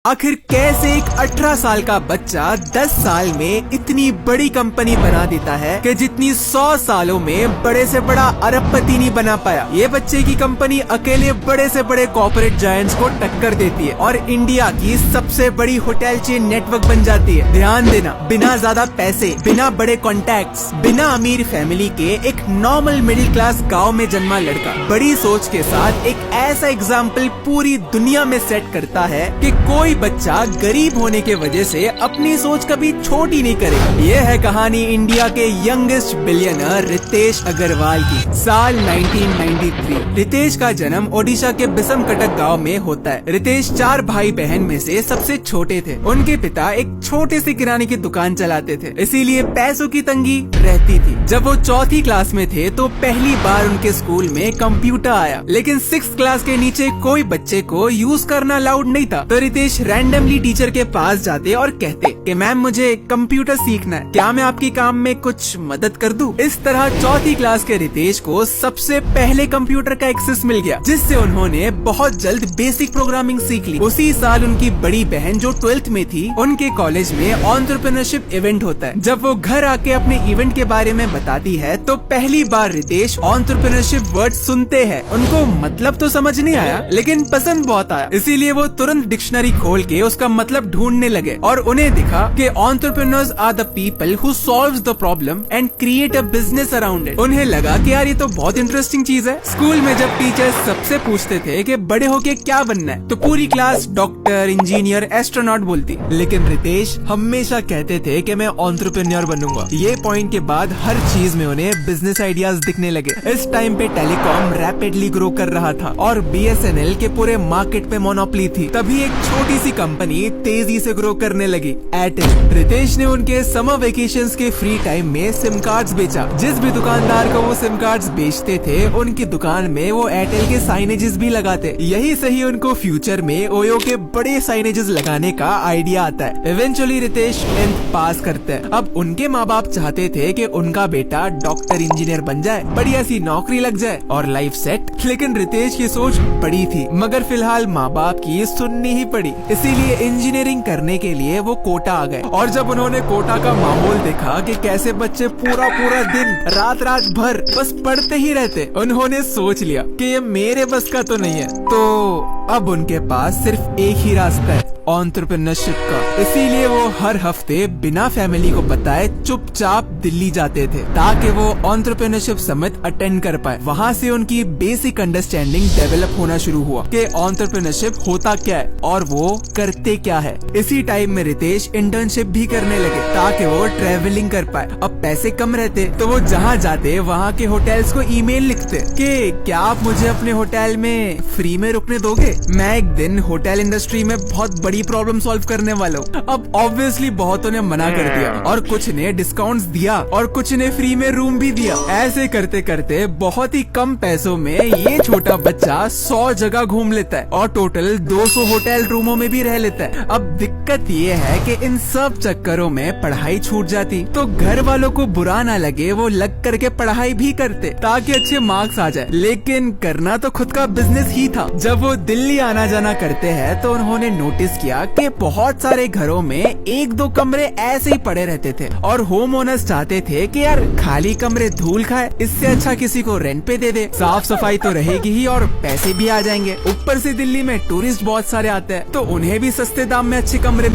आखिर कैसे एक 18 साल का बच्चा 10 साल में इतनी बड़ी कंपनी बना देता है कि जितनी 100 सालों में बड़े से बड़ा अरबपति नहीं बना पाया। ये बच्चे की कंपनी अकेले बड़े से बड़े कॉर्पोरेट जायंट्स को टक्कर देती है और इंडिया की सबसे बड़ी होटल चेन नेटवर्क बन जाती है। ध्यान देना, बिना ज्यादा पैसे, बिना बड़े कॉन्टैक्ट्स, बिना अमीर फैमिली के एक नॉर्मल मिडिल क्लास गाँव में जन्मा लड़का बड़ी सोच के साथ एक ऐसा एग्जाम्पल पूरी दुनिया में सेट करता है कि कोई बच्चा गरीब होने के वजह से अपनी सोच कभी छोटी नहीं करे। ये है कहानी इंडिया के यंगेस्ट बिलियनर रितेश अग्रवाल की। साल 1993। रितेश का जन्म ओडिशा के बिसम कटक गाँव में होता है। रितेश 4 भाई बहन में से सबसे छोटे थे। उनके पिता एक छोटे से किराने की दुकान चलाते थे, इसीलिए पैसों की तंगी रहती थी। जब वो 4th क्लास में थे तो पहली बार उनके स्कूल में कंप्यूटर आया, लेकिन 6th क्लास के नीचे कोई बच्चे को यूज करना अलाउड नहीं था। तो रितेश रैंडमली टीचर के पास जाते और कहते कि मैम मुझे कंप्यूटर सीखना है, क्या मैं आपके काम में कुछ मदद कर दूं? इस तरह 4th क्लास के रितेश को सबसे पहले कंप्यूटर का एक्सेस मिल गया, जिससे उन्होंने बहुत जल्द बेसिक प्रोग्रामिंग सीख ली। उसी साल उनकी बड़ी बहन जो 12th में थी, उनके कॉलेज में एंटरप्रेन्योरशिप इवेंट होता है। जब वो घर आके अपने इवेंट के बारे में बताती है तो पहली बार रितेश एंटरप्रेन्योरशिप वर्ड सुनते हैं। उनको मतलब तो समझ नहीं आया, लेकिन पसंद बहुत आया, इसीलिए वो तुरंत डिक्शनरी खोल के उसका मतलब ढूंढने लगे और उन्हें दिखा कि entrepreneurs are the people who solves the problem and create a business around it. उन्हें लगा कि यार ये तो बहुत इंटरेस्टिंग चीज है। स्कूल में जब टीचर्स सबसे पूछते थे कि बड़े होके क्या बनना है, तो पूरी क्लास डॉक्टर, इंजीनियर, एस्ट्रोनॉट बोलती, लेकिन रितेश हमेशा कहते थे कि मैं एंटरप्रेन्योर बनूंगा। ये पॉइंट के बाद हर चीज में उन्हें बिजनेस आइडियाज दिखने लगे। इस टाइम पे टेलीकॉम रैपिडली ग्रो कर रहा था और BSNL के पूरे मार्केट पे मोनोपोली थी। तभी एक छोटी सी कंपनी तेजी से ग्रो करने लगी, एयरटेल। रितेश ने उनके समर वेकेशंस के फ्री टाइम में सिम कार्ड्स बेचा। जिस भी दुकानदार को वो सिम कार्ड्स बेचते थे, उनकी दुकान में वो एयरटेल के साइनेजेस भी लगाते। यही सही उनको फ्यूचर में ओयो के बड़े साइनेजेस लगाने का आइडिया आता है। इवेंचुअली रितेश 10th पास करते हैं। अब उनके माँ बाप चाहते थे कि उनका बेटा डॉक्टर, इंजीनियर बन जाए, बढ़िया सी नौकरी लग जाए और लाइफ सेट। लेकिन रितेश की सोच बड़ी थी, मगर फिलहाल माँ बाप की सुननी ही पड़ी। इसीलिए इंजीनियरिंग करने के लिए वो कोटा आ गए और जब उन्होंने कोटा का माहौल देखा कि कैसे बच्चे पूरा पूरा दिन रात भर बस पढ़ते ही रहते, उन्होंने सोच लिया कि ये मेरे बस का तो नहीं है। तो अब उनके पास सिर्फ एक ही रास्ता है, एंटरप्रेन्योरशिप का। इसीलिए वो हर हफ्ते बिना फैमिली को बताए चुपचाप दिल्ली जाते थे ताकि वो एंटरप्रेन्योरशिप समिट अटेंड कर पाए। वहाँ से उनकी बेसिक अंडरस्टैंडिंग डेवलप होना शुरू हुआ कि एंटरप्रेन्योरशिप होता क्या है और वो करते क्या है। इसी टाइम में रितेश इंटर्नशिप भी करने लगे ताकि वो ट्रेवलिंग कर पाए। अब पैसे कम रहते तो वो जहाँ जाते वहाँ के होटल्स को ईमेल लिखते कि क्या आप मुझे अपने होटल में फ्री में रुकने दोगे? मैं एक दिन होटल इंडस्ट्री में बहुत बड़ी प्रॉब्लम सॉल्व करने वाला हूँ। अब ऑब्वियसली बहुतों ने मना कर दिया और कुछ ने डिस्काउंट्स दिया और कुछ ने फ्री में रूम भी दिया। ऐसे करते करते बहुत ही कम पैसों में ये छोटा बच्चा 100 जगह घूम लेता है और टोटल 200 होटल रूमों में भी रह लेता है। अब दिक्कत ये है कि इन सब चक्करों में पढ़ाई छूट जाती तो घर वालों को बुरा ना लगे, वो लग करके पढ़ाई भी करते ताकि अच्छे मार्क्स आ जाए। लेकिन करना तो खुद का बिजनेस ही था। जब वो दिल्ली आना जाना करते हैं तो उन्होंने नोटिस किया कि बहुत सारे घरों में 1-2 कमरे ऐसे ही पड़े रहते थे और होम ओनर्स चाहते थे कि यार खाली कमरे धूल खाए, इससे अच्छा किसी को रेंट पे दे दे, साफ सफाई तो रहेगी ही और पैसे भी आ जाएंगे। ऊपर से दिल्ली में टूरिस्ट बहुत सारे आते हैं तो उन्हें भी सस्ते दाम में अच्छे कमरे